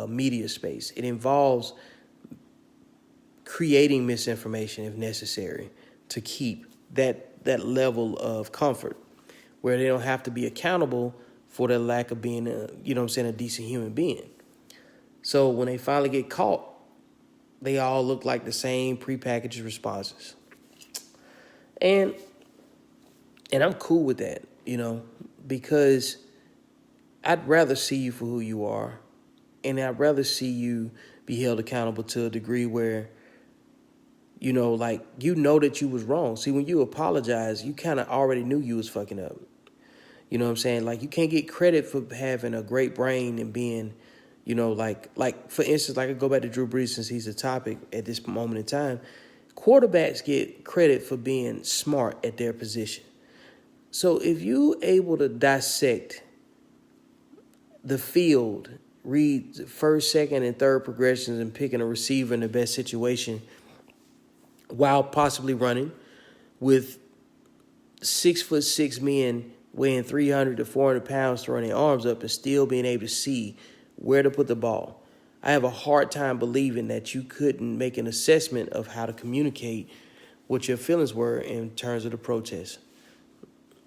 media space. It involves creating misinformation if necessary to keep that level of comfort where they don't have to be accountable for their lack of being a decent human being. So when they finally get caught, they all look like the same prepackaged responses. And I'm cool with that, because I'd rather see you for who you are, and I'd rather see you be held accountable to a degree where, that you was wrong. See, when you apologize, you kind of already knew you was fucking up. You know what I'm saying? Like, you can't get credit for having a great brain and being, for instance, I could go back to Drew Brees since he's a topic at this moment in time. Quarterbacks get credit for being smart at their position. So if you able to dissect the field, read first, second, and third progressions and picking a receiver in the best situation while possibly running with 6'6" men weighing 300 to 400 pounds throwing their arms up and still being able to see where to put the ball. I have a hard time believing that you couldn't make an assessment of how to communicate what your feelings were in terms of the protest.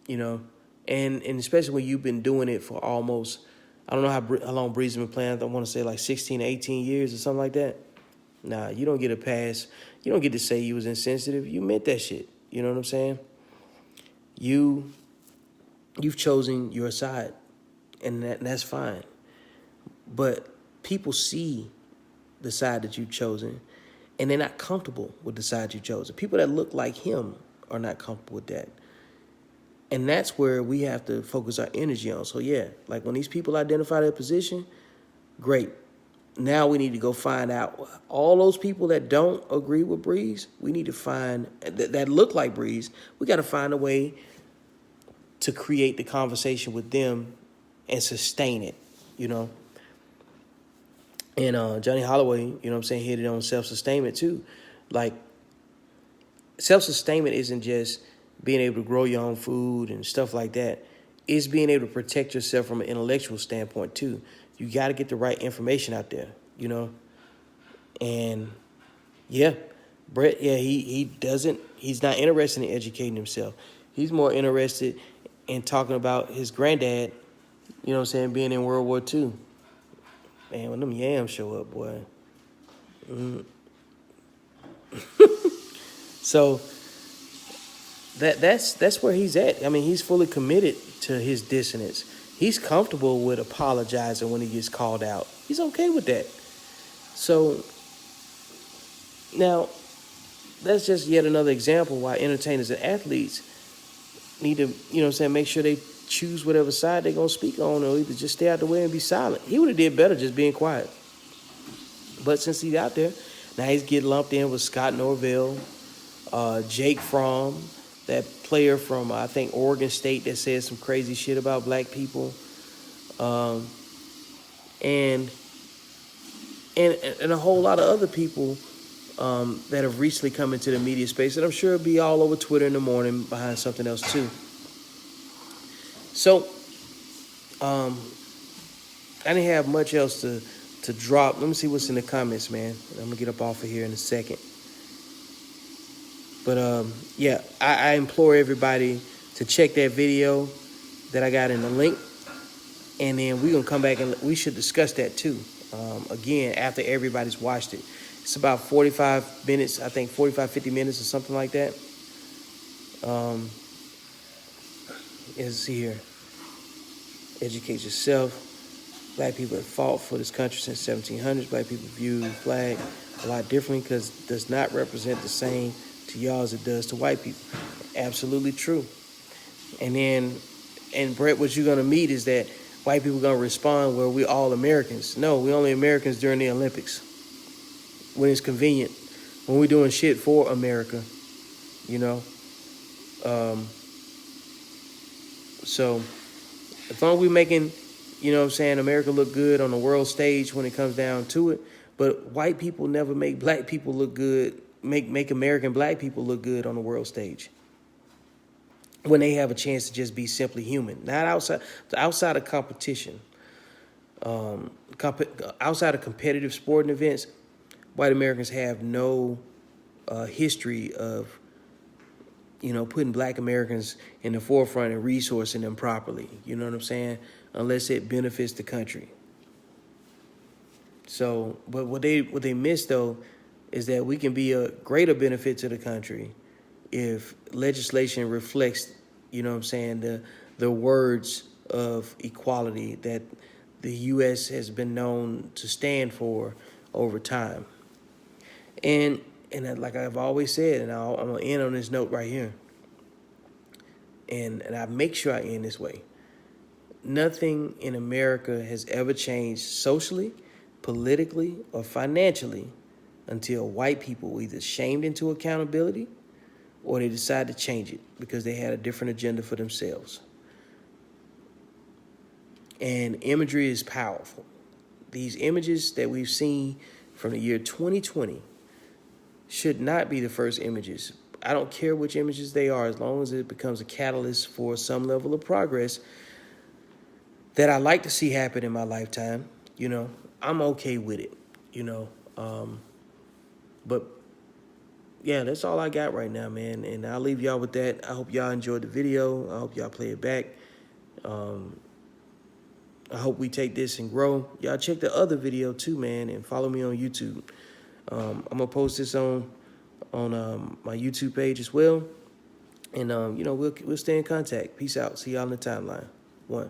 And especially when you've been doing it for almost, I don't know how long Breeze has been playing. I want to say like 16 to 18 years or something like that. Nah, you don't get a pass. You don't get to say you was insensitive. You meant that shit. You know what I'm saying? You've chosen your side, and that's fine. But people see the side that you've chosen, and they're not comfortable with the side you've chosen. People that look like him are not comfortable with that. And that's where we have to focus our energy on. So, yeah, like when these people identify their position, great. Now we need to go find out all those people that don't agree with Breeze. We need to find that look like Breeze. We got to find a way to create the conversation with them and sustain it, And Johnny Holloway, hit it on self-sustainment too. Like, self-sustainment isn't just being able to grow your own food and stuff like that. It's being able to protect yourself from an intellectual standpoint too. You got to get the right information out there, And yeah, Brett, he's not interested in educating himself. He's more interested in talking about his granddad, being in World War II. Man, when them yams show up, boy. So that's where he's at. I mean, he's fully committed to his dissonance. He's comfortable with apologizing when he gets called out. He's okay with that. So now, that's just yet another example why entertainers and athletes need to, make sure they choose whatever side they're going to speak on, or either just stay out the way and be silent. He would have did better just being quiet. But since he's out there, now he's getting lumped in with Scott Norvell, Jake Fromm, that player from, I think, Oregon State that said some crazy shit about black people. And a whole lot of other people that have recently come into the media space, and I'm sure it'll be all over Twitter in the morning behind something else too. So, I didn't have much else to drop. Let me see what's in the comments, man. I'm gonna get up off of here in a second. But yeah, I implore everybody to check that video that I got in the link, and then we're gonna come back and we should discuss that too. Again, after everybody's watched it. It's about 45 minutes, I think 45, 50 minutes or something like that. Let's see here. Educate yourself. Black people have fought for this country since 1700s. Black people view the flag a lot differently because it does not represent the same to y'all as it does to white people. Absolutely true. And Brett, what you're gonna meet is that white people are gonna respond, well, we're all Americans. No, we're only Americans during the Olympics. When it's convenient. When we're doing shit for America. You know? So, as long as we're making, you know what I'm saying, America look good on the world stage when it comes down to it, but white people never make black people look good, make American black people look good on the world stage. When they have a chance to just be simply human. Not outside of competition. Outside of competitive sporting events, white Americans have no history of, you know, putting black Americans in the forefront and resourcing them properly. You know what I'm saying? Unless it benefits the country. So, but what they miss though is that we can be a greater benefit to the country if legislation reflects, you know what I'm saying, the words of equality that the U.S. has been known to stand for over time. And like I've always said, and I'm going to end on this note right here. And I make sure I end this way. Nothing in America has ever changed socially, politically, or financially until white people were either shamed into accountability or they decided to change it because they had a different agenda for themselves. And imagery is powerful. These images that we've seen from the year 2020 should not be the first images. I don't care which images they are, as long as it becomes a catalyst for some level of progress that I like to see happen in my lifetime. You know, I'm okay with it, you know. But yeah, that's all I got right now, man. And I'll leave y'all with that. I hope y'all enjoyed the video. I hope y'all play it back. I hope we take this and grow. Y'all check the other video too, man, and follow me on YouTube. I'm gonna post this on my YouTube page as well. And you know, we'll stay in contact. Peace out. See y'all on the timeline. 1.